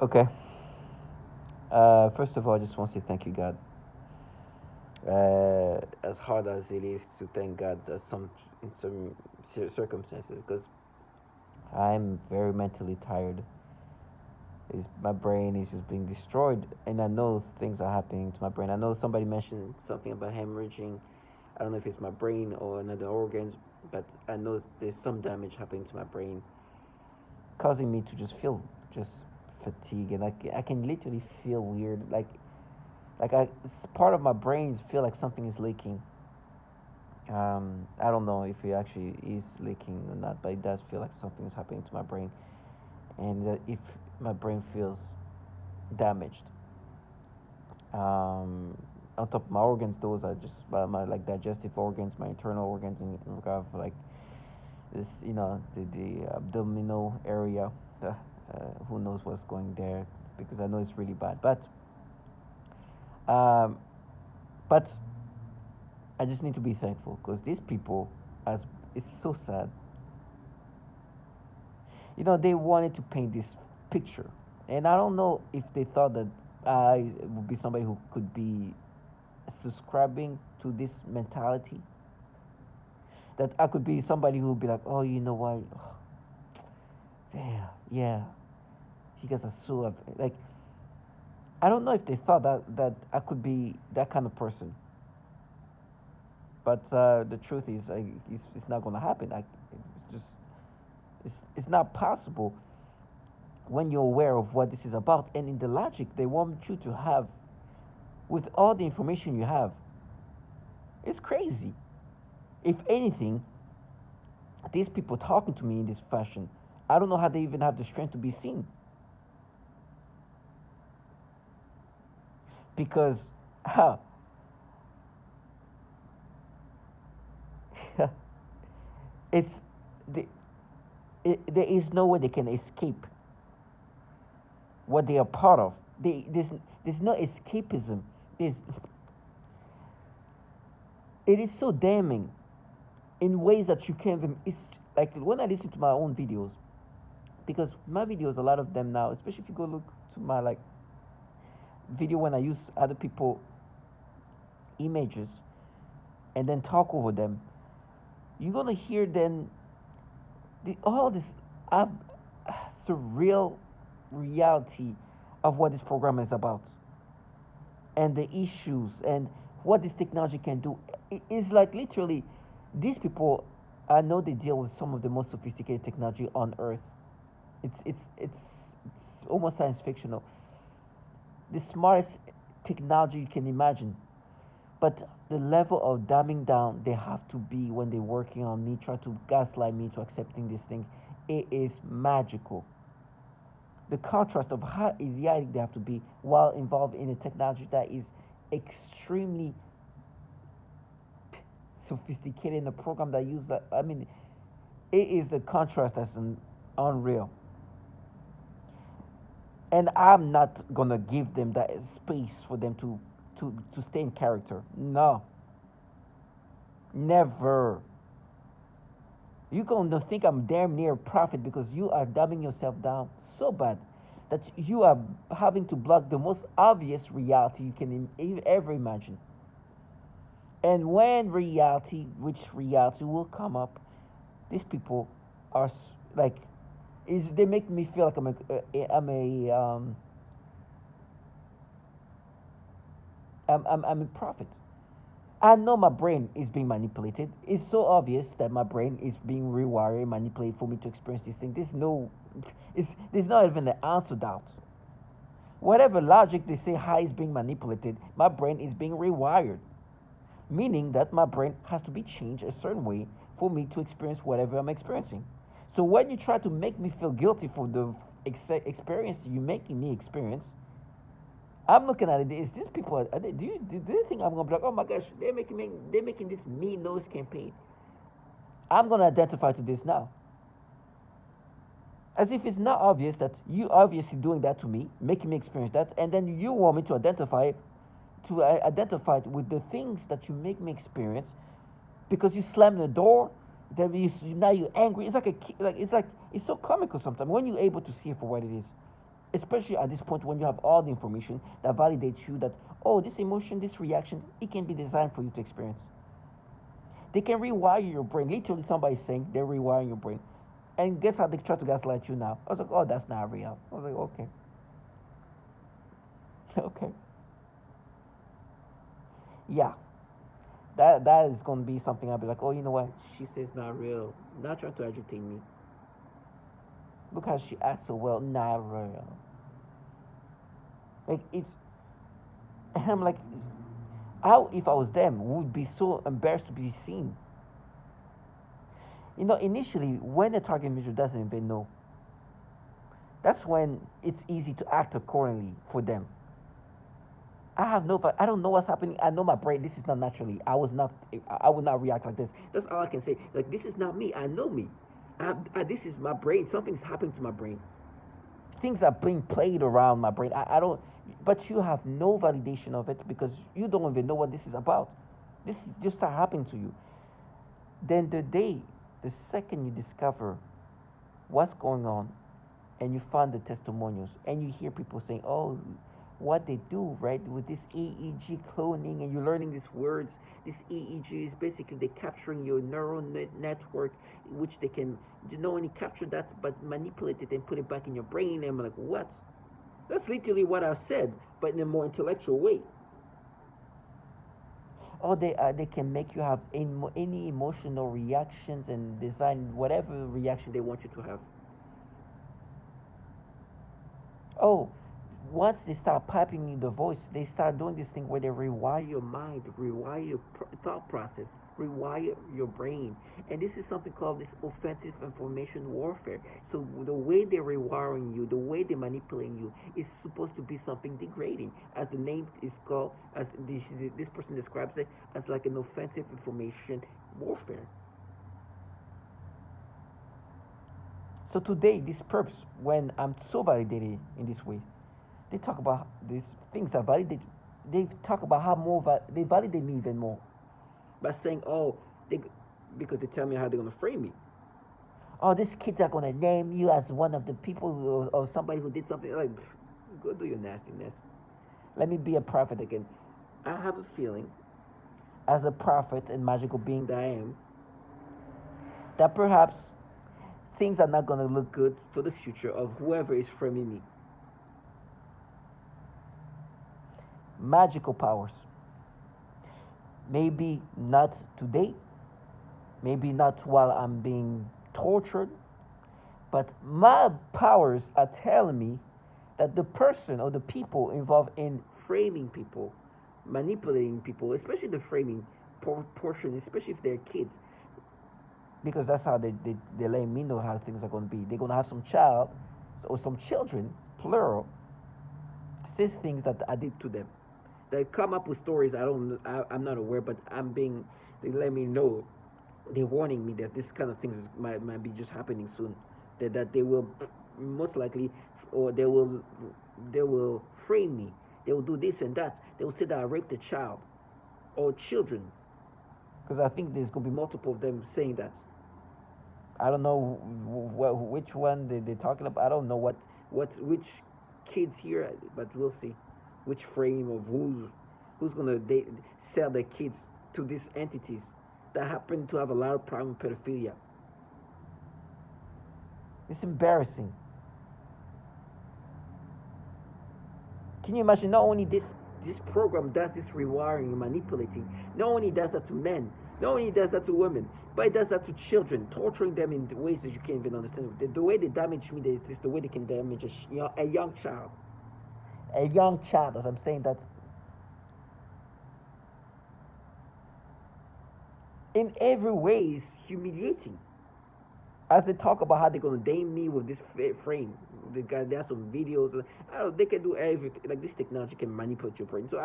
Okay. First of all, I just want to say thank you, God. As hard as it is to thank God at some in some circumstances, because I'm very mentally tired. My brain is just being destroyed, and I know things are happening to my brain. I know somebody mentioned something about hemorrhaging. I don't know if it's my brain or another organs, but I know there's some damage happening to my brain, causing me to just feel just fatigue, and like I can literally feel weird, part of my brain feel like something is leaking. I don't know if it actually is leaking or not, but it does feel like something is happening to my brain, and if my brain feels damaged, on top of my organs, those are just my like digestive organs, my internal organs, and regard for like this, the abdominal area. Who knows what's going there? Because I know it's really bad, um, but I just need to be thankful because these people, as it's so sad. They wanted to paint this picture, and I don't know if they thought that I would be somebody who could be subscribing to this mentality. That I could be somebody who would be like, oh, you know what? Damn, yeah, you guys are so like. I don't know if they thought that I could be that kind of person, but the truth is, it's not gonna happen. It's just it's not possible when you're aware of what this is about and in the logic they want you to have with all the information you have. It's crazy. If anything, these people talking to me in this fashion, I don't know how they even have the strength to be seen. Because huh, it's the, there is no way they can escape what they are part of. There's no escapism. There's it is so damning in ways that you can't even. It's like when I listen to my own videos, because my videos, a lot of them now, especially if you go look to my like video when I use other people images and then talk over them, you're gonna hear then all this ab- surreal reality of what this program is about and the issues and what this technology can do. It's like literally these people. I know they deal with some of the most sophisticated technology on earth. It's almost science fictional. The smartest technology you can imagine. But the level of dumbing down they have to be when they're working on me, try to gaslight me to accepting this thing, it is magical. The contrast of how idiotic they have to be while involved in a technology that is extremely sophisticated in a program that uses that. I mean, it is the contrast that's unreal. And I'm not gonna give them that space for them to stay in character. No, never. You're gonna think I'm damn near a prophet because you are dumbing yourself down so bad that you are having to block the most obvious reality you can ever imagine. And when reality, which reality will come up, these people are like, is they make me feel like I'm a prophet. I know my brain is being manipulated. It's so obvious that my brain is being rewired, manipulated for me to experience this thing. There's not even an ounce of doubt. Whatever logic they say how is being manipulated, my brain is being rewired, meaning that my brain has to be changed a certain way for me to experience whatever I'm experiencing. So when you try to make me feel guilty for the experience you're making me experience, I'm looking at it. Is these people? Do you think I'm gonna be like, oh my gosh, they're making this me nose campaign? I'm gonna identify to this now, as if it's not obvious that you obviously doing that to me, making me experience that, and then you want me to identify it with the things that you make me experience because you slammed the door. Then now you're angry. It's like it's so comical sometimes when you're able to see it for what it is. especially at this point when you have all the information that validates you that, oh, this emotion, this reaction, it can be designed for you to experience. They can rewire your brain. Literally, somebody's saying they're rewiring your brain. And guess how they try to gaslight you now? I was like, oh, that's not real. I was like, okay. Okay. Yeah. That is going to be something I'll be like, oh, you know what? She says not real. Not trying to agitate me. Look how she acts so well. Not real. Like, it's. I'm like, how, if I was them, would be so embarrassed to be seen. Initially, when the target individual doesn't even know, that's when it's easy to act accordingly for them. I don't know what's happening. I know my brain. This is not naturally. I would not react like this. That's all I can say. Like, this is not me. I know me. This is my brain. Something's happening to my brain. Things are being played around my brain. I don't. But you have no validation of it because you don't even know what this is about. This just start happening to you. Then the second you discover what's going on, and you find the testimonials, and you hear people saying, "Oh, what they do, right, with this EEG cloning," and you're learning these words. This EEG is basically they capturing your neural network, which they can, only capture that, but manipulate it and put it back in your brain. And I'm like, what? That's literally what I said, but in a more intellectual way. Or they can make you have any emotional reactions and design whatever reaction they want you to have. Oh, once they start piping in the voice, they start doing this thing where they rewire your mind, rewire your thought process, rewire your brain. And this is something called this offensive information warfare. So the way they're rewiring you, the way they're manipulating you, is supposed to be something degrading. As the name is called, as this person describes it, as like an offensive information warfare. So today, these perps, when I'm so validated in this way, they talk about these things are validated. They talk about how they validate me even more by saying, "Oh, because they tell me how they're gonna frame me. Oh, these kids are gonna name you as one of the people or somebody who did something." Like, go do your nastiness. Let me be a prophet again. I have a feeling, as a prophet and magical being that I am, that perhaps things are not gonna look good for the future of whoever is framing me. Magical powers. Maybe not today, maybe not while I'm being tortured, but my powers are telling me that the person or the people involved in framing people, manipulating people, especially the framing portion, especially if they're kids, because that's how they let me know how things are going to be. They're going to have some child or some children, plural, says things that I did to them. They come up with stories I'm not aware, but they let me know. They're warning me that this kind of things might be just happening soon. That they will most likely, or they will frame me. They will do this and that. They will say that I raped a child or children, because I think there's going to be multiple of them saying that. I don't know which one they're talking about. I don't know which kids here, but we'll see which frame of who's gonna sell their kids to these entities that happen to have a lot of problem with pedophilia. It's embarrassing. Can you imagine? Not only this program does this rewiring and manipulating, not only does that to men, not only does that to women, but it does that to children, torturing them in ways that you can't even understand. The way they damage me is the way they can damage a young child. A young child, as I'm saying that. In every way is humiliating. As they talk about how they're gonna dame me with this frame, they have some videos. I don't know, they can do everything. Like, this technology can manipulate your brain. So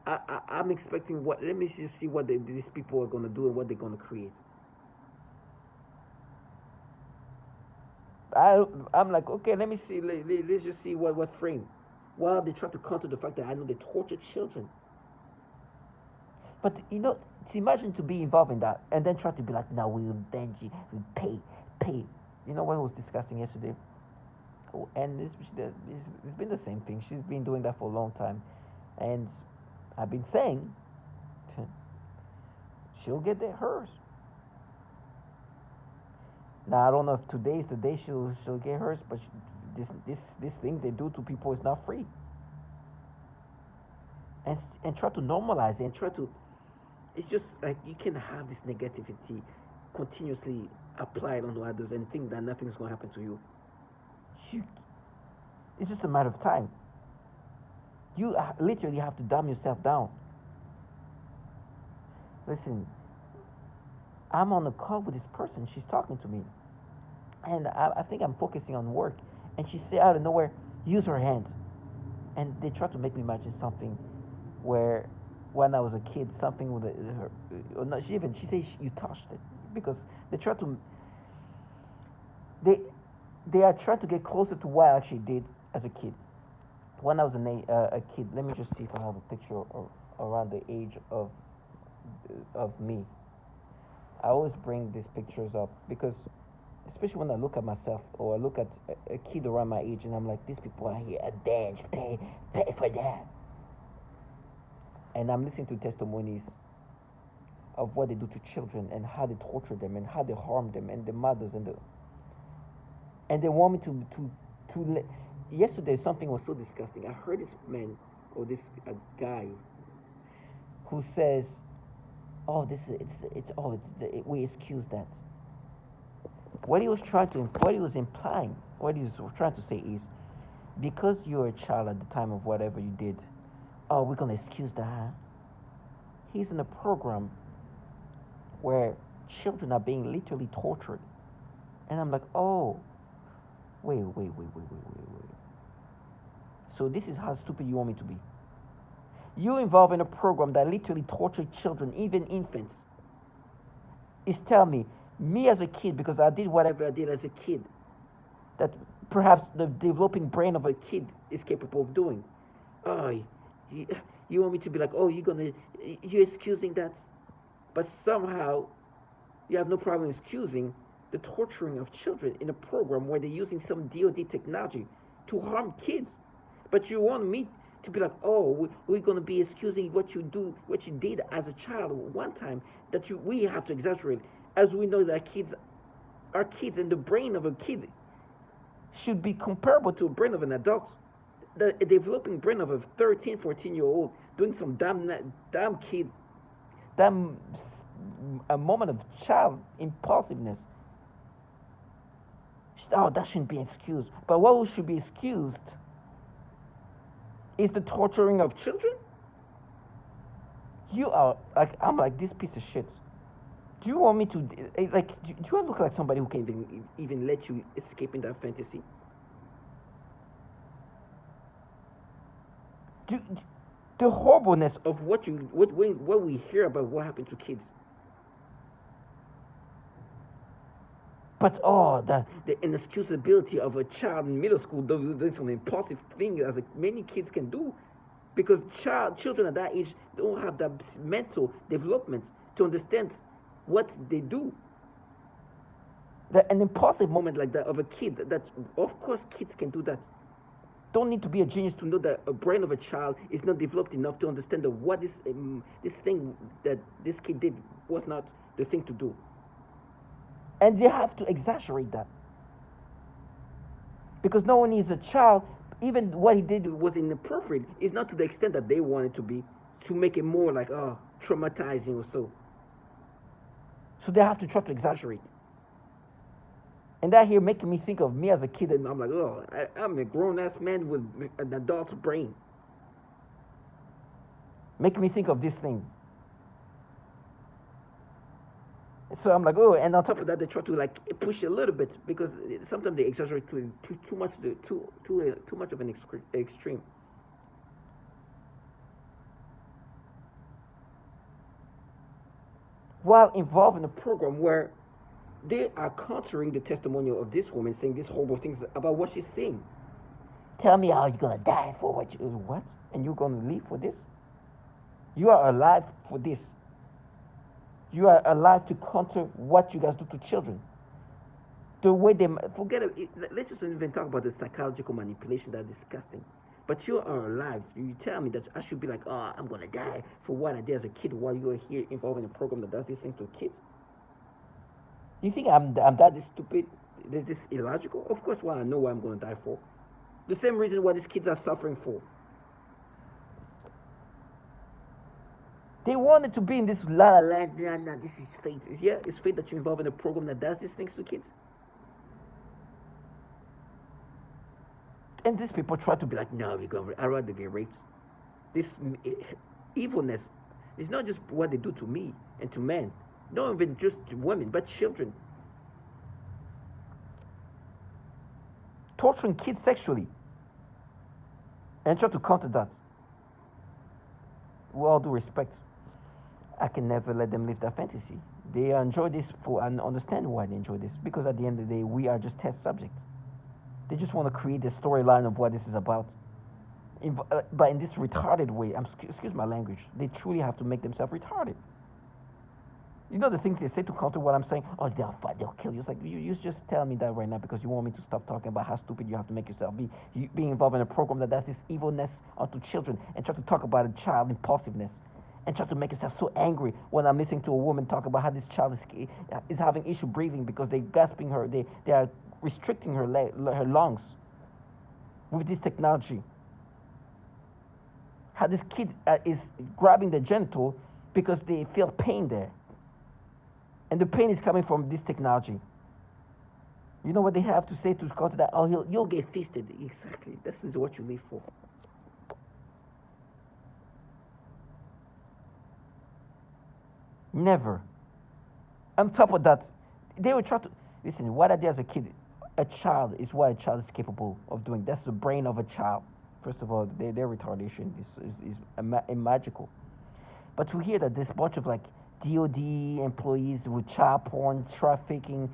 I'm expecting what. Let me just see what these people are gonna do and what they're gonna create. I'm like, okay, let me see. Let's just see what frame. While they try to counter the fact that I know they torture children. But to imagine to be involved in that and then try to be like, now we'll avenge you, we pay. You know what I was discussing yesterday? And it's been the same thing. She's been doing that for a long time, and I've been saying she'll get hers. Now I don't know if today is the day she'll get hers, but this thing they do to people is not free. And try to normalize it and try to. It's just like you can have this negativity continuously applied on others and think that nothing's gonna happen to you. You it's just a matter of time. You literally have to dumb yourself down. Listen, I'm on a call with this person. She's talking to me. And I think I'm focusing on work. And she said out of nowhere, use her hand. And they try to make me imagine something where when I was a kid, something with her, or not, she says you touched it. Because they try to, they, they are trying to get closer to what I actually did as a kid. When I was a kid, let me just see if I have a picture around the age of me. I always bring these pictures up because, especially when I look at myself or I look at a kid around my age, and I'm like, these people are here, dance, pay for that. And I'm listening to testimonies of what they do to children and how they torture them and how they harm them and the mothers and they want me to yesterday something was so disgusting. I heard this man or this guy who says, "Oh, we excuse that." What he was implying, what he was trying to say is, because you're a child at the time of whatever you did, oh, we're gonna excuse that. He's in a program where children are being literally tortured, and I'm like, oh, wait. So this is how stupid you want me to be. You involved in a program that literally tortured children, even infants. Is tell me as a kid, because I did whatever I did as a kid, that perhaps the developing brain of a kid is capable of doing. Oh, you want me to be like, oh, you're excusing that, but somehow you have no problem excusing the torturing of children in a program where they're using some DoD technology to harm kids. But you want me to be like, oh, we're going to be excusing what you did as a child one time, that we have to exaggerate, as we know that kids are kids, and the brain of a kid should be comparable to a brain of an adult. The developing brain of a 13, 14-year-old doing some damn kid, a moment of child impulsiveness. Oh, that shouldn't be excused. But what should be excused is the torturing of children. You are like, I'm like, this piece of shit. Do you want me to like? Do I look like somebody who can even let you escape in that fantasy? The horribleness of what we hear about what happened to kids. But the inexcusability of a child in middle school doing some impulsive thing as many kids can do, because children at that age don't have that mental development to understand what they do. An impulsive moment like that of a kid, that of course kids can do that. Don't need to be a genius to know that a brain of a child is not developed enough to understand that what this thing that this kid did was not the thing to do. And they have to exaggerate that. Because not only is a child, even what he did was inappropriate. It's not to the extent that they want it to be, to make it more like, traumatizing or so. So they have to try to exaggerate. And that here making me think of me as a kid, and I'm like, I'm a grown-ass man with an adult brain. Making me think of this thing. So I'm like, and on top of that, they try to like push a little bit, because sometimes they exaggerate too much of an extreme. While involved in a program where they are countering the testimonial of this woman, saying these horrible things about what she's saying. Tell me how you're gonna die for what? And you're gonna live for this? You are alive for this. You are alive to counter what you guys do to children. The way they forget it, let's just even talk about the psychological manipulation that's disgusting. But you are alive. You tell me that I should be like, oh, I'm gonna die for what I did as a kid while you are here involved in a program that does these things to kids. You think I'm that stupid? This illogical? Of course, why I know what I'm gonna die for. The same reason why these kids are suffering for. They wanted to be in this la la land. Nah, this is fate. Yeah, it's fate that you're involved in a program that does these things to kids. And these people try to be like, no, I'd rather get raped. This evilness is not just what they do to me and to men, not even just to women, but children. Torturing kids sexually and try to counter that. With all due respect, I can never let them live that fantasy. They enjoy this for and understand why they enjoy this, because at the end of the day, we are just test subjects. They just want to create the storyline of what this is about. But in this retarded way, excuse my language, they truly have to make themselves retarded. You know the things they say to counter what I'm saying? Oh, they'll fight, they'll kill you. It's like, you just tell me that right now because you want me to stop talking about how stupid you have to make yourself be. You being involved in a program that does this evilness onto children and try to talk about a child impulsiveness and try to make yourself so angry when I'm listening to a woman talk about how this child is having issue breathing because they're gasping her, they are restricting her lungs with this technology. How this kid is grabbing the genital because they feel pain there. And the pain is coming from this technology. You know what they have to say to counter that? Oh, you'll get fisted. Exactly. This is what you live for. Never. On top of that, they will try to listen. What I did as a kid, a child is what a child is capable of doing. That's the brain of a child. First of all, their retardation is magical. But to hear that there's a bunch of like DOD employees with child porn trafficking,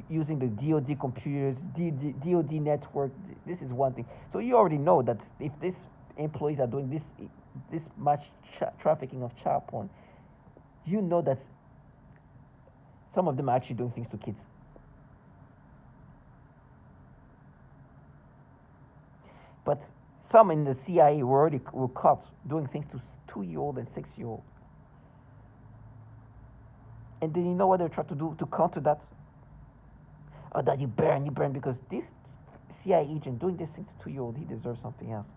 using the DOD computers, DOD network, this is one thing. So you already know that if these employees are doing this much trafficking of child porn, you know that some of them are actually doing things to kids. But some in the CIA were caught doing things to 2-year-old and 6-year-old. And then you know what they try to do to counter that? Oh, that you burn, because this CIA agent doing these things to 2-year-old, he deserves something else.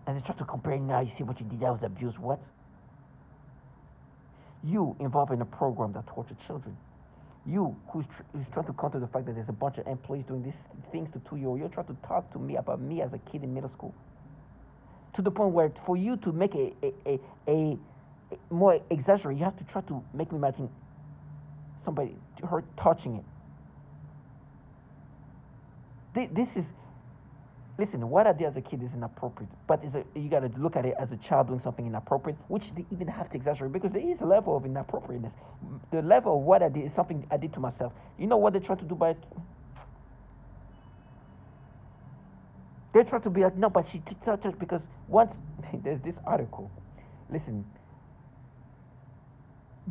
And they try to compare, now you see what you did, that was abuse. What? You involved in a program that tortured children. You, who's trying to counter the fact that there's a bunch of employees doing these things to 2-year-old, you're trying to talk to me about me as a kid in middle school. To the point where for you to make a more exaggerate, you have to try to make me imagine somebody, her touching it. This is, listen, what I did as a kid is inappropriate, but you got to look at it as a child doing something inappropriate, which they even have to exaggerate because there is a level of inappropriateness. The level of what I did is something I did to myself. You know what they try to do by it? They try to be like, no, but she touched it because once, there's this article, listen,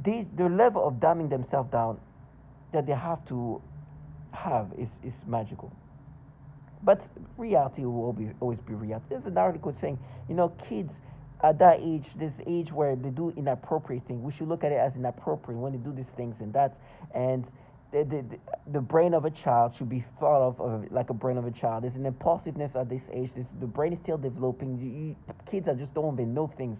the level of dumbing themselves down that they have to have is magical. But reality will always be reality. There's an article saying, kids at that age, this age where they do inappropriate things, we should look at it as inappropriate when they do these things and that. And the brain of a child should be thought of like a brain of a child. There's an impulsiveness at this age. The brain is still developing. Kids just don't even know things.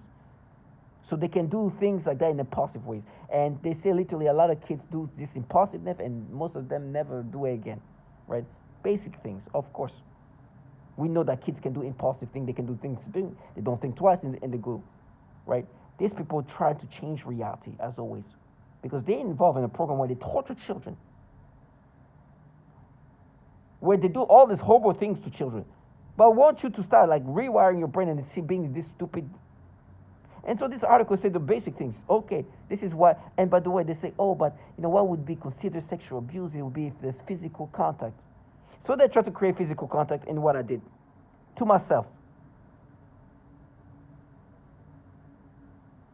So they can do things like that in impulsive ways. And they say literally a lot of kids do this impulsiveness and most of them never do it again, right? Basic things, of course. We know that kids can do impulsive things. They can do things they don't think twice and they go, right? These people try to change reality, as always, because they're involved in a program where they torture children, where they do all these horrible things to children. But I want you to start like rewiring your brain and see being this stupid. And so this article said the basic things. Okay, this is what, and by the way, they say, oh, but what would be considered sexual abuse? It would be if there's physical contact. So they try to create physical contact in what I did to myself.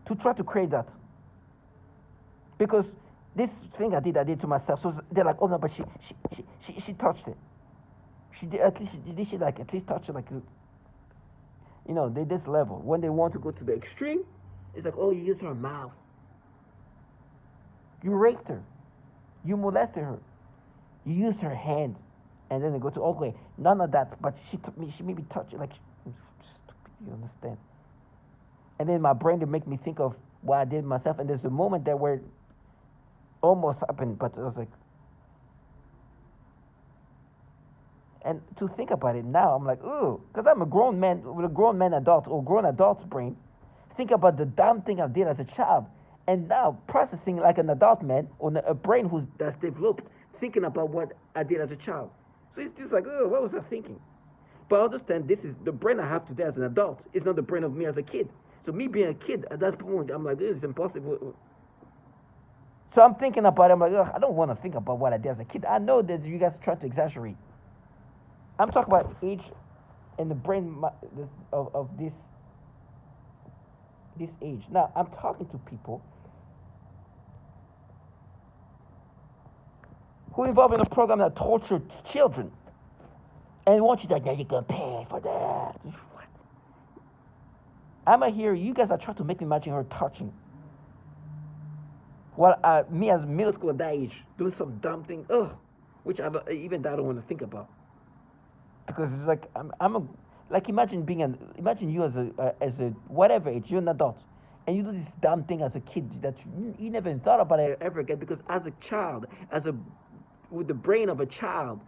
To try to create that. Because This thing I did to myself. So they're like, oh no, but she touched it. She did at least she like at least touch it like, they this level. When they want to go to the extreme, it's like, oh, you used her mouth. You raped her. You molested her. You used her hand. And then they go to, okay, none of that. But she made me touch it like, stupid, you understand? And then my brain to make me think of what I did myself. And there's a moment there where it almost happened, but I was like, and to think about it now, I'm like, ooh, because I'm a grown man with a grown man adult or grown adult's brain. Think about the dumb thing I did as a child, and now processing like an adult man or a brain that's developed, thinking about what I did as a child. So it's just like, oh, what was I thinking? But I understand this is the brain I have today as an adult. It's not the brain of me as a kid. So me being a kid at that point, I'm like, this is impossible. So I'm thinking about it. I'm like, I don't want to think about what I did as a kid. I know that you guys try to exaggerate. I'm talking about age and the brain of this age. Now, I'm talking to people who involved in a program that tortured children and want you to, now you're going to pay for that. What? I'm here, you guys are trying to make me imagine her touching. Well, me as middle school at that age, doing some dumb thing, which I don't want to think about. Because it's like imagine you as a whatever age, you're an adult, and you do this dumb thing as a kid that you never even thought about it ever again. Because as a child, with the brain of a child,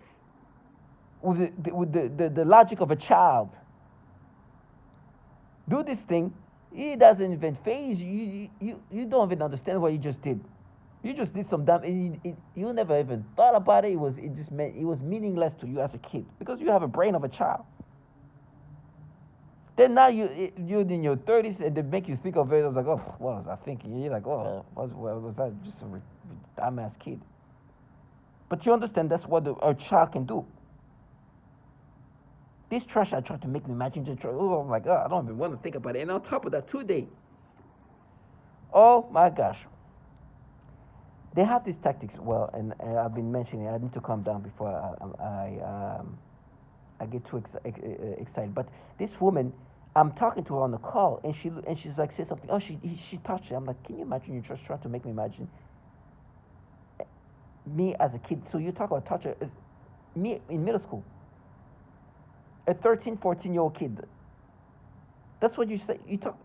with the logic of a child, do this thing, it doesn't even phase you. You don't even understand what you just did. You just did some dumb, and you never even thought about it. It was meaningless to you as a kid because you have a brain of a child. Then now you're in your 30s, and they make you think of it. I was like, oh, what was I thinking? You're like, oh, was that just a dumbass kid? But you understand that's what a child can do. This trash I tried to make me imagine. I'm like, I don't even want to think about it. And on top of that, today, oh my gosh. They have these tactics, and I've been mentioning it. I need to calm down before I get too excited. But this woman, I'm talking to her on the call, and she's like, say something. Oh, she touched it. I'm like, can you imagine? You're just trying to make me imagine me as a kid. So you talk about touch, me in middle school, a 13, 14-year-old kid. That's what you say. You talk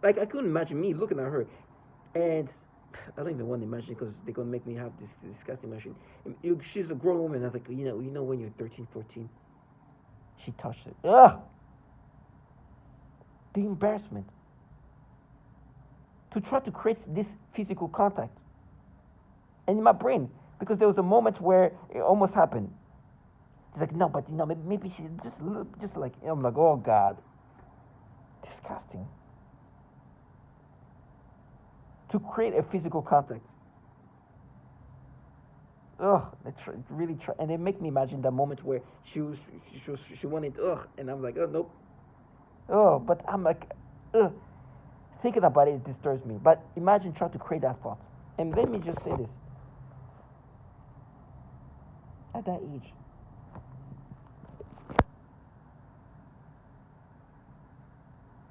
like I couldn't imagine me looking at her, and I don't even want to imagine because they're going to make me have this disgusting imagine. She's a grown woman. I was like, you know when you're 13, 14, she touched it. Ugh! The embarrassment. To try to create this physical contact. And in my brain, because there was a moment where it almost happened. It's like, no, but maybe she just like, I'm like, oh God. Disgusting. To create a physical contact. Really try, and they make me imagine that moment where she wanted, and I'm like, oh nope, but I'm like, thinking about it disturbs me. But imagine trying to create that thought, and let me just say this: at that age,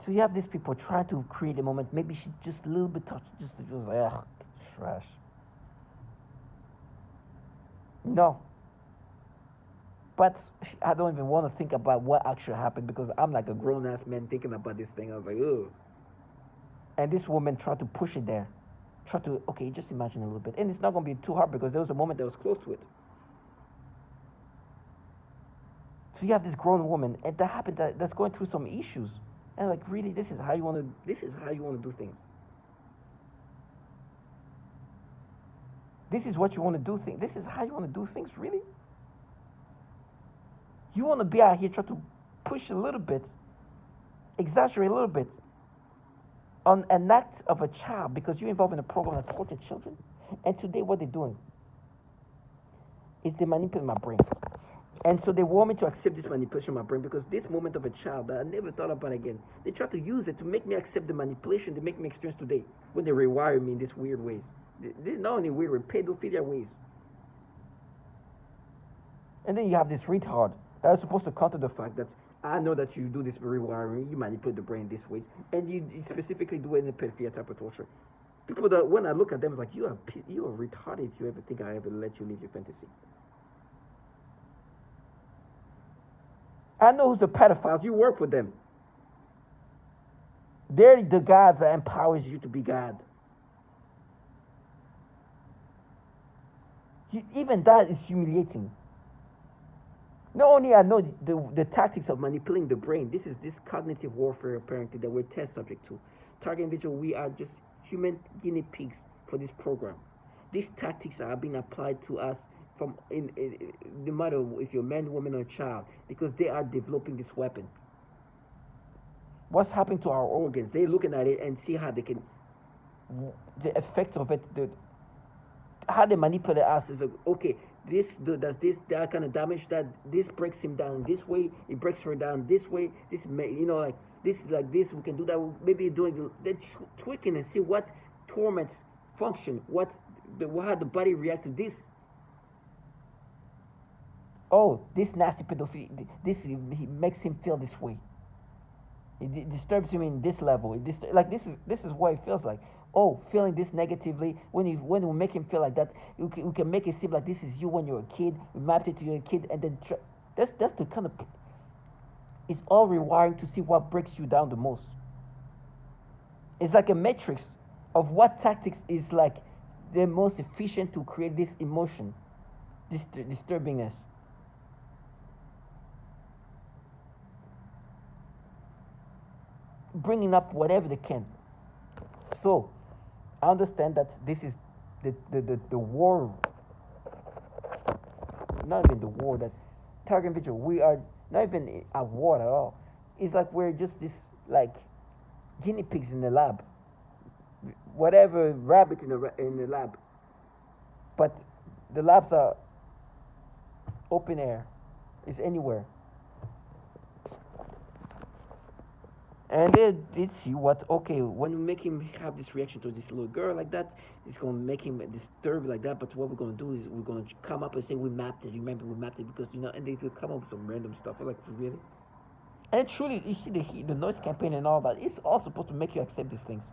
so you have these people trying to create a moment. Maybe she just a little bit touched, just it was like, trash. No. But I don't even want to think about what actually happened because I'm like a grown ass man thinking about this thing. I was like, ugh. And this woman tried to push it there. Okay, just imagine a little bit. And it's not going to be too hard because there was a moment that was close to it. So you have this grown woman, and that happened that's going through some issues. And like, really, this is how you want to do things. This is what you want to do things. This is how you want to do things, really? You want to be out here trying to push a little bit, exaggerate a little bit on an act of a child because you're involved in a program that tortures children. And today what they're doing is they manipulate my brain. And so they want me to accept this manipulation of my brain because this moment of a child that I never thought about again, they try to use it to make me accept the manipulation they make me experience today when they rewire me in these weird ways. This is not only weird with pedophilia ways. And then you have this retard that is supposed to counter the fact that I know that you do this rewiring, you manipulate the brain this ways, and you specifically do it in the pedophilia type of torture. People that when I look at them, it's like you are retarded if you ever think I ever let you live your fantasy. I know who's the pedophiles. You work with them. They're the gods that empowers you to be God. Even that is humiliating. Not only I know the tactics of manipulating the brain, this is this cognitive warfare apparently that we're test subject to. Target individual, we are just human guinea pigs for this program. These tactics are being applied to us from no matter if you're a man, woman, or child, because they are developing this weapon. What's happening to our organs? They're looking at it and see how they can, the effects of it, how they manipulate us is okay. This does this that kind of damage that this breaks him down this way. It breaks her down this way. This like this like this. We can do that. Maybe doing they're tweaking and see what torments function. How the body react to this. Oh, this nasty pedophilia. He makes him feel this way. It disturbs him in this level. This is what it feels like. Oh, feeling this negatively. When we make him feel like that, we can make it seem like this is you when you're a kid. We mapped it to your kid, and then that's the kind of. It's all rewiring to see what breaks you down the most. It's like a matrix of what tactics is like the most efficient to create this emotion, this disturbingness. Bringing up whatever they can. So, I understand that this is the war, not even the war that target individual. We are not even at war at all. It's like we're just this like guinea pigs in the lab, whatever rabbit in the lab. But the labs are open air. It's anywhere. And they see what, okay, when we make him have this reaction to this little girl like that, it's going to make him disturbed like that. But what we're going to do is we're going to come up and say, we mapped it. Remember, we mapped it because, and they will come up with some random stuff. I'm like, really? And truly, you see the noise campaign and all that, it's all supposed to make you accept these things.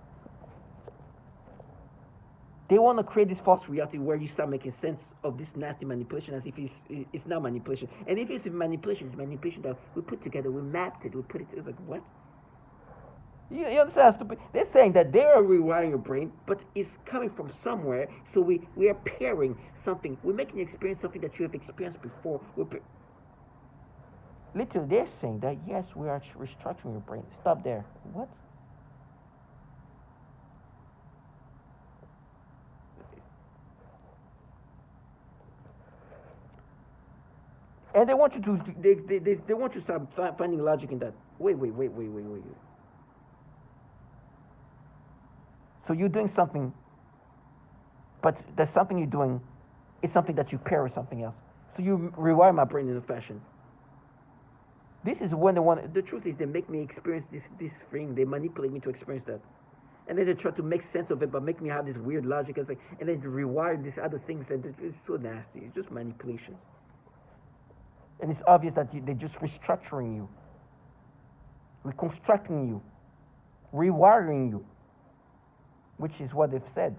They want to create this false reality where you start making sense of this nasty manipulation as if it's not manipulation. And if it's manipulation, it's manipulation that we put together, we mapped it, we put it, it's like, what? You understand how stupid? They're saying that they are rewiring your brain, but it's coming from somewhere. So we are pairing something. We're making you experience something that you have experienced before. Literally, they're saying that, yes, we are restructuring your brain. Stop there. What? And they want you to, they want you to start finding logic in that. Wait. So you're doing something, but there's something you're doing, it's something that you pair with something else. So you rewire my brain in a fashion. This is when the truth is they make me experience this thing, they manipulate me to experience that. And then they try to make sense of it by making me have this weird logic, and then they rewire these other things, and it's so nasty. It's just manipulations. And it's obvious that they're just restructuring you, reconstructing you, rewiring you. Which is what they've said.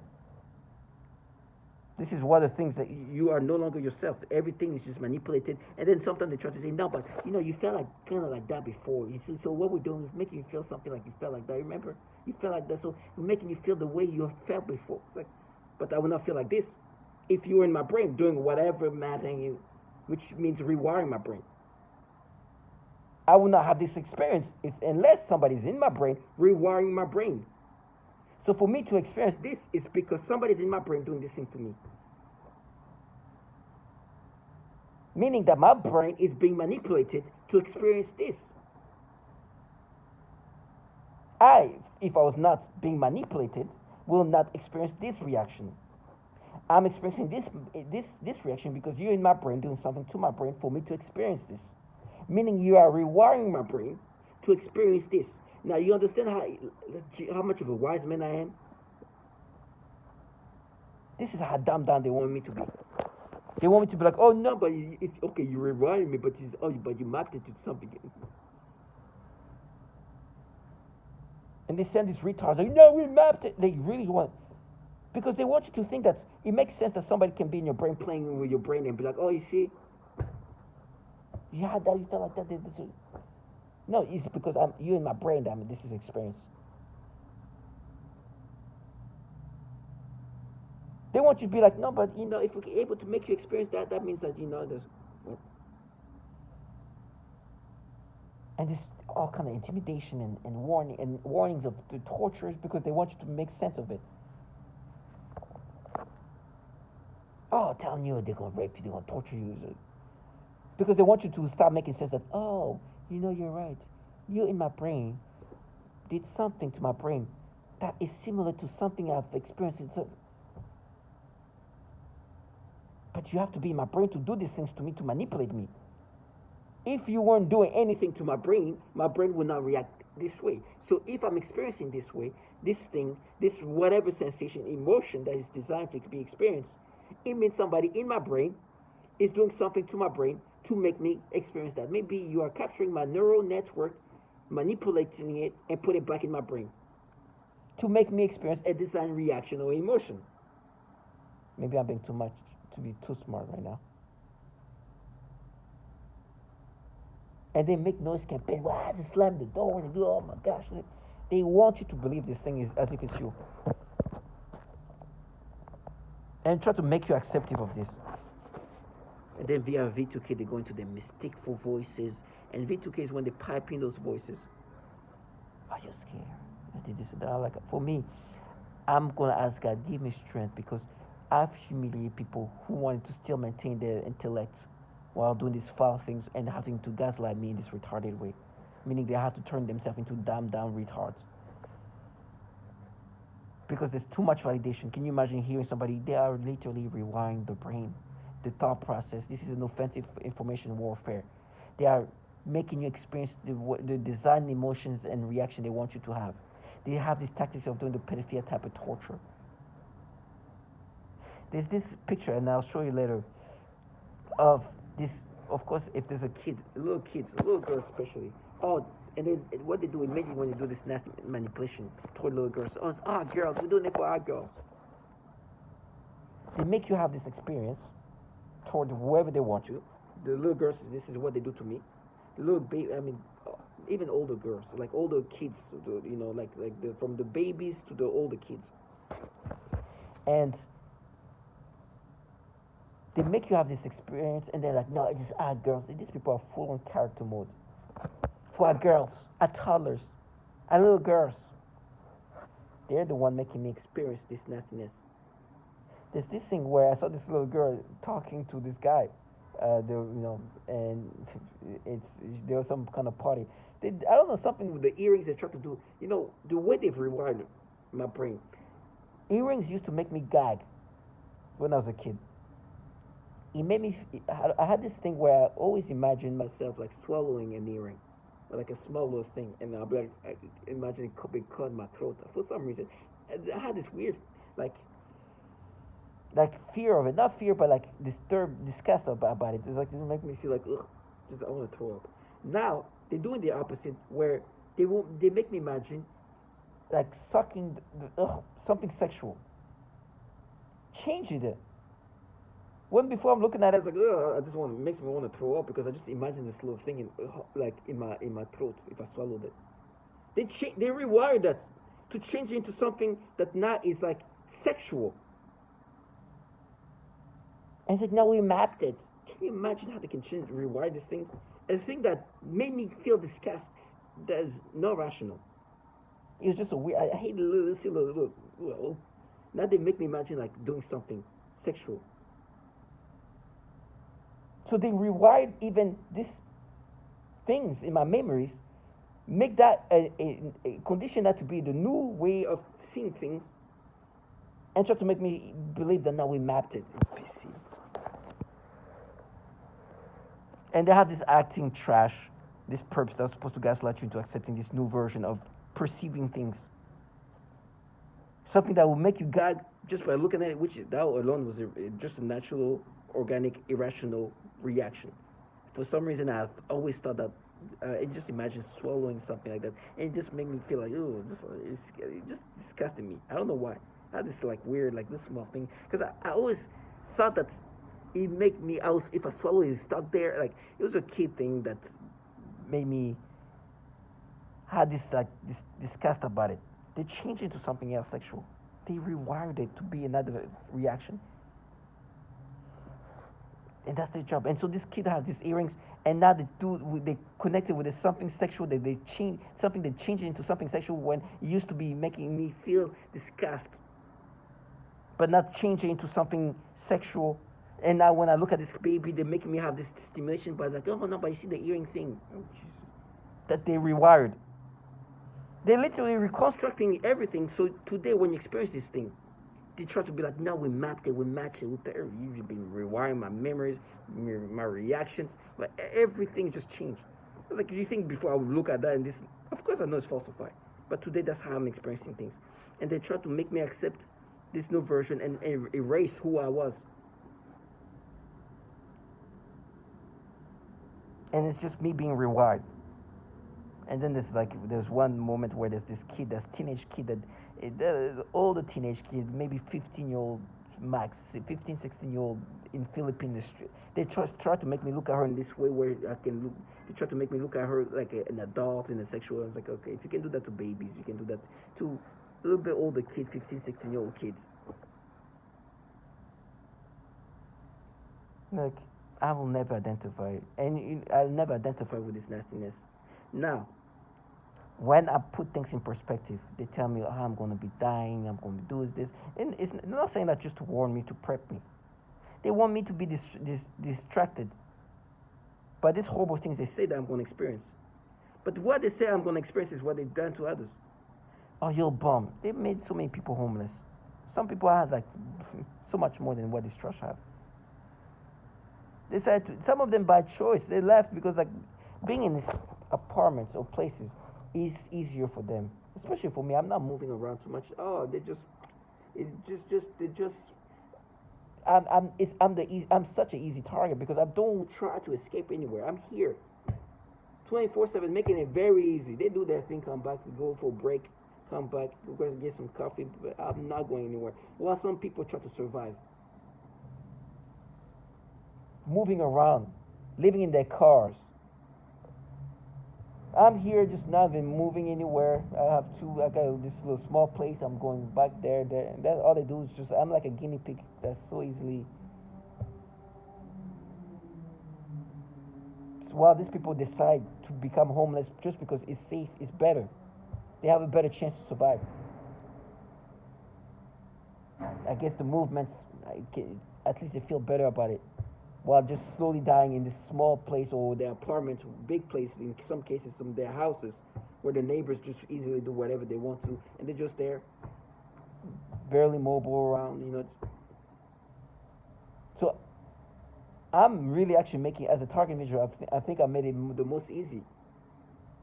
This is one of the things that you are no longer yourself. Everything is just manipulated. And then sometimes they try to say, no, but you felt like kind of like that before. You see, so what we're doing is making you feel something like you felt like that. Remember? You felt like that. So we're making you feel the way you have felt before. It's like, but I will not feel like this if you were in my brain doing whatever mad thing, which means rewiring my brain. I will not have this experience unless somebody's in my brain rewiring my brain. So for me to experience this is because somebody's in my brain doing this thing to me. Meaning that my brain is being manipulated to experience this. If I was not being manipulated, will not experience this reaction. I'm experiencing this reaction because you're in my brain doing something to my brain for me to experience this. Meaning you are rewiring my brain to experience this. Now you understand how much of a wise man I am? This is how dumb down they want me to be. They want me to be like, oh no, but it's okay. You rewire me, but but you mapped it to something. And they send these retards like, no, we mapped it. They really want, because they want you to think that it makes sense that somebody can be in your brain playing with your brain and be like, oh, you see, you had that, you felt like that. No, it's because you in my brain. This is experience. They want you to be like, no, but if we're able to make you experience that, that means that there's. And this all kind of intimidation and warnings of the tortures because they want you to make sense of it. Oh, telling you they're gonna rape you, they're gonna torture you, because they want you to start making sense that, oh, you're right. You in my brain did something to my brain that is similar to something I've experienced. But you have to be in my brain to do these things to me, to manipulate me. If you weren't doing anything to my brain would not react this way. So if I'm experiencing this way, this thing, this whatever sensation, emotion that is designed to be experienced, it means somebody in my brain is doing something to my brain to make me experience that. Maybe you are capturing my neural network, manipulating it, and put it back in my brain to make me experience a design reaction or emotion. Maybe I'm being to be too smart right now. And they make noise campaign. Well, I just slam the door and they do, oh my gosh. They want you to believe this thing is as if it's you. And try to make you accepting of this. And then via V2K, they go into the mysticful voices. And V2K is when they pipe in those voices. Are you scared? I did this and that. Like, for me, I'm going to ask God, give me strength, because I've humiliated people who wanted to still maintain their intellect while doing these foul things and having to gaslight me in this retarded way. Meaning they have to turn themselves into damn retards. Because there's too much validation. Can you imagine hearing somebody, they are literally rewiring the brain, the thought process. This is an offensive information warfare. They are making you experience the design emotions and reaction they want you to have. They have these tactics of doing the pedophilia type of torture. There's this picture, and I'll show you later, of this. Of course, if there's a little girl especially. Oh, and then what they do, imagine when they do this nasty manipulation toward little girls. Oh, girls, we're doing it for our girls. They make you have this experience toward whoever they want you. The little girls, this is what they do to me. The little baby, even older girls, like older kids, from the babies to the older kids. And they make you have this experience, and they're like, no, it's just our girls. These people are full on character mode. For our girls, our toddlers, our little girls. They're the one making me experience this nastiness. There's this thing where I saw this little girl talking to this guy, and there was some kind of party. I don't know, something with the earrings they tried to do. The way they've rewired my brain. Earrings used to make me gag when I was a kid. It made me. I had this thing where I always imagined myself like swallowing an earring, or like a small little thing, and I'll be like, I imagine it could be caught in my throat for some reason. I had this weird, like fear of it, not fear, but like disgust about it. It's like, it make me feel like, ugh, I want to throw up. Now they're doing the opposite, where they make me imagine like sucking something sexual. Change it. When before I'm looking at it, it's like, ugh, it makes me want to throw up, because I just imagine this little thing in my throat if I swallowed it. They rewired that to change it into something that now is like sexual. And it's like, now we mapped it. Can you imagine how they can rewire these things? A thing that made me feel disgust that is not rational. It was just a weird. I hate little. Now they make me imagine like doing something sexual. So they rewired even these things in my memories, make that a condition that to be the new way of seeing things, and try to make me believe that now we mapped it in PC. And they have this acting trash, this perps that are supposed to gaslight you into accepting this new version of perceiving things. something that will make you gag just by looking at it, which that alone was just a natural, organic, irrational reaction. For some reason, I've always thought that. It just imagine swallowing something like that, and it just made me feel like, oh, it's just disgusting me. I don't know why. I had this like weird, like this small thing, because I always thought that it make me. I was if I swallow it, it's stuck there. Like it was a kid thing that made me had this like this disgust about it. They changed it into something else sexual. They rewired it to be another reaction, and that's their job. And so this kid has these earrings, and now they connected with something sexual. That they change something. They change it into something sexual when it used to be making me feel disgust, but not change it into something sexual. And now when I look at this baby, they're making me have this stimulation. But like, oh no, but you see the earring thing, oh Jesus, that they rewired. They're literally reconstructing everything. So today, when you experience this thing, they try to be like, no, we mapped it, we matched it. You've been rewiring my memories, my reactions, like everything just changed. Like, you think before I would look at that and this, of course I know it's falsified, but today that's how I'm experiencing things. And they try to make me accept this new version and erase who I was. And it's just me being rewired. And then there's one moment where there's this kid, this teenage kid that older teenage kid, maybe 15-year-old max, 15, 16-year-old in Philippines. They try to make me look at her in this way where I can look. They try to make me look at her like an adult in a sexual. I was like, okay, if you can do that to babies, you can do that to a little bit older kid, 15, 16-year-old kids. Like, I will never identify, and I'll never identify with this nastiness. Now, when I put things in perspective, they tell me, oh, I'm going to be dying, I'm going to do this. And they're not saying that just to warn me, to prep me. They want me to be distracted by these horrible things they say that I'm going to experience. But what they say I'm going to experience is what they've done to others. Oh, you're bum. They've made so many people homeless. Some people have like so much more than what these trash have. They said some of them by choice. They left because like being in these apartments or places is easier for them, especially for me. I'm not moving around too much. Oh, I'm such an easy target because I don't try to escape anywhere. I'm here, 24/7, making it very easy. They do their thing, come back, go for a break, come back, go get some coffee. But I'm not going anywhere. While some people try to survive, moving around, living in their cars. I'm here just not even moving anywhere. I got this little small place. I'm going back there. And that's all they do is just, I'm like a guinea pig that's so easily. So while these people decide to become homeless just because it's safe, it's better. They have a better chance to survive. I guess the movements, at least they feel better about it. While just slowly dying in this small place or their apartments, big places, in some cases, some of their houses, where the neighbors just easily do whatever they want to, and they're just there, barely mobile around, So I'm really actually making, as a target individual, I think I made it the most easy.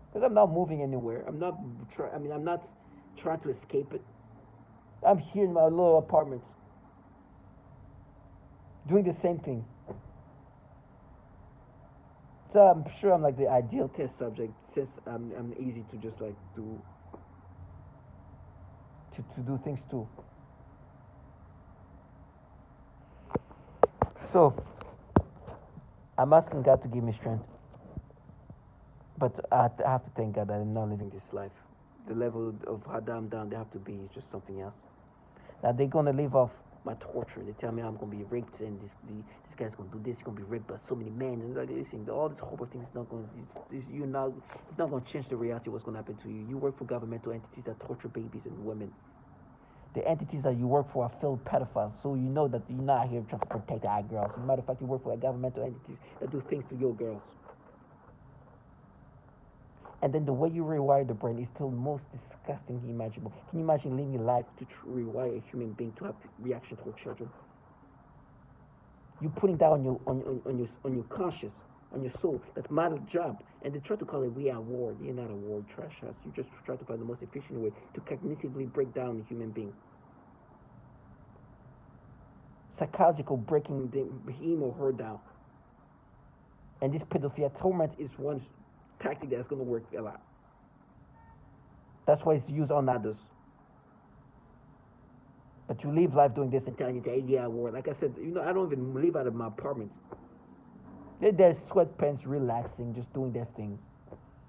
Because I'm not moving anywhere. I'm not trying to escape it. I'm here in my little apartment, doing the same thing. So I'm sure I'm like the ideal test subject since I'm easy to just like do to do things too. So I'm asking God to give me strength, but I have to thank God that I'm not living this life. The level of how I'm down they have to be is just something else. Now they're gonna live off my torture. They tell me I'm gonna be raped and this guy's gonna do this. He's gonna be raped by so many men. And like listen, all this horrible things is not going. It's not gonna change the reality of what's gonna happen to you. You work for governmental entities that torture babies and women. The entities that you work for are filled pedophiles, so you know that you're not here trying to protect our girls. As a matter of fact, you work for governmental entities that do things to your girls. And then the way you rewire the brain is still the most disgusting imaginable. Can you imagine living a life to rewire a human being to have reaction toward children? You putting that on your conscious, on your soul. That's my job. And they try to call it we are war. You're not a war, trash us. You just try to find the most efficient way to cognitively break down a human being. psychological breaking him or her down. And this pedophilia torment is one tactic that's going to work a lot. That's why it's used on others. But you live life doing this and telling you, yeah, war. Like I said, I don't even leave out of my apartment. They're there, sweatpants, relaxing, just doing their things.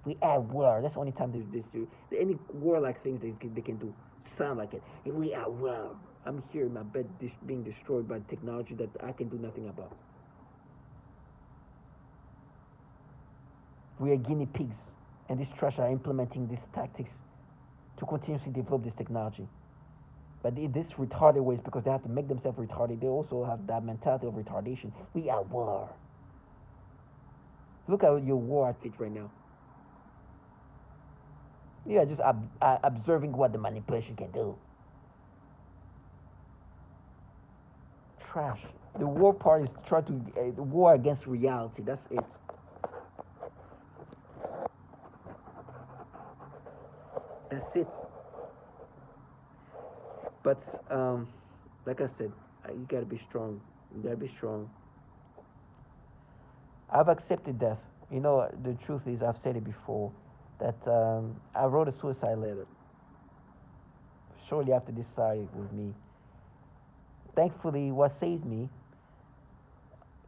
We at war. That's the only time they do any war-like things they can do. Sound like it. We at war. I'm here in my bed being destroyed by technology that I can do nothing about. We are guinea pigs, and these trash are implementing these tactics to continuously develop this technology. But in this retarded ways, because they have to make themselves retarded, they also have that mentality of retardation. We are war. Look at your war outfit right now. You are just observing what the manipulation can do. Trash. The war part is trying to war against reality. That's it. That's it. But like I said, you gotta be strong. You gotta be strong. I've accepted death. The truth is, I've said it before, that I wrote a suicide letter shortly after this started with me. Thankfully, what saved me,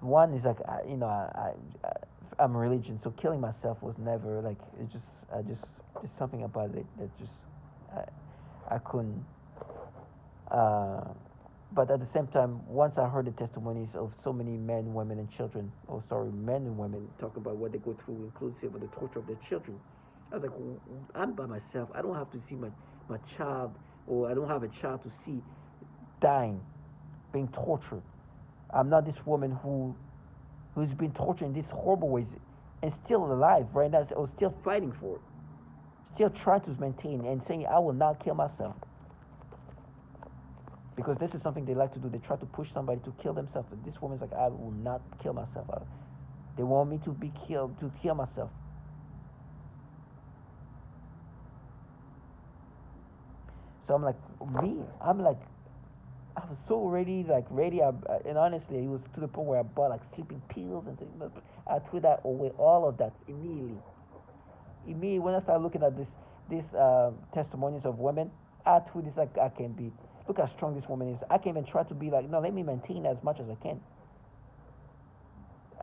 one is like, I'm a religion, so killing myself was never like, just something about it that just, I couldn't. But at the same time, once I heard the testimonies of so many men, women, and children, men and women talk about what they go through, inclusive of the torture of their children, I was like, I'm by myself. I don't have to see my child, or I don't have a child to see dying, being tortured. I'm not this woman who's been tortured in these horrible ways and still alive right now, or still fighting for it, still trying to maintain and saying, I will not kill myself. Because this is something they like to do. They try to push somebody to kill themselves. But this woman's like, I will not kill myself. They want me to be killed, to kill myself. So I'm like, I was so ready. And honestly, it was to the point where I bought like sleeping pills and things. I threw that away, all of that immediately. Immediately, when I started looking at these testimonies of women, I threw this like I can be. Look how strong this woman is. I can even try to be like, no, let me maintain as much as I can.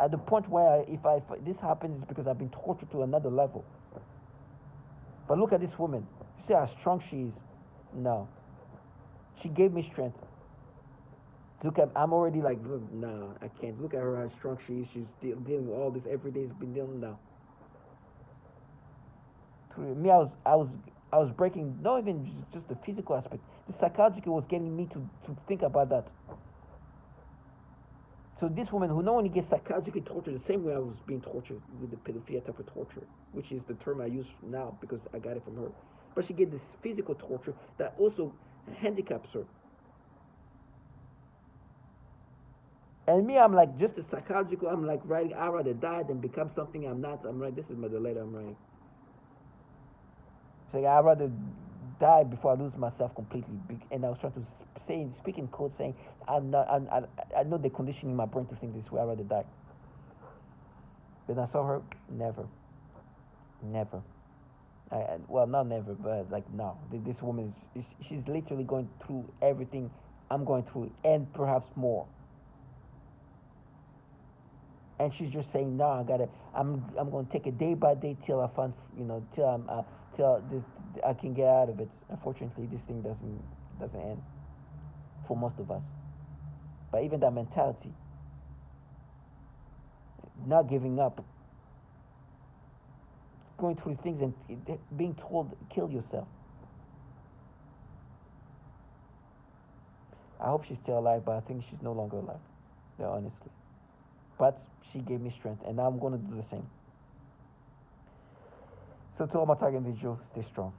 At the point where if this happens, it's because I've been tortured to another level. But look at this woman. You see how strong she is? No. She gave me strength. Look at, I'm already like, nah, I can't. Look at her, how strong she is. She's dealing with all this every day. She's been dealing now. Me, I was breaking, not even just the physical aspect. The psychological was getting me to think about that. So this woman who not only gets psychologically tortured the same way I was being tortured with the pedophilia type of torture, which is the term I use now because I got it from her, but she gets this physical torture that also handicaps her. And me, I'm like, just the psychological, I'm like writing, I'd rather die than become something I'm not. I'm writing, this is the letter I'm writing. So I'd rather die before I lose myself completely. And I was trying to speak in code, saying, I know the conditioning in my brain to think this way. I'd rather die. Then I saw her, never. Well, not never, but like, no. This woman she's literally going through everything I'm going through, and perhaps more. And she's just saying, no, I'm going to take it day by day till I find, till I can get out of it. Unfortunately, this thing doesn't end for most of us. But even that mentality, not giving up, going through things and being told, kill yourself. I hope she's still alive, but I think she's no longer alive, honestly. But she gave me strength, and now I'm going to do the same. So to all my target individuals, stay strong.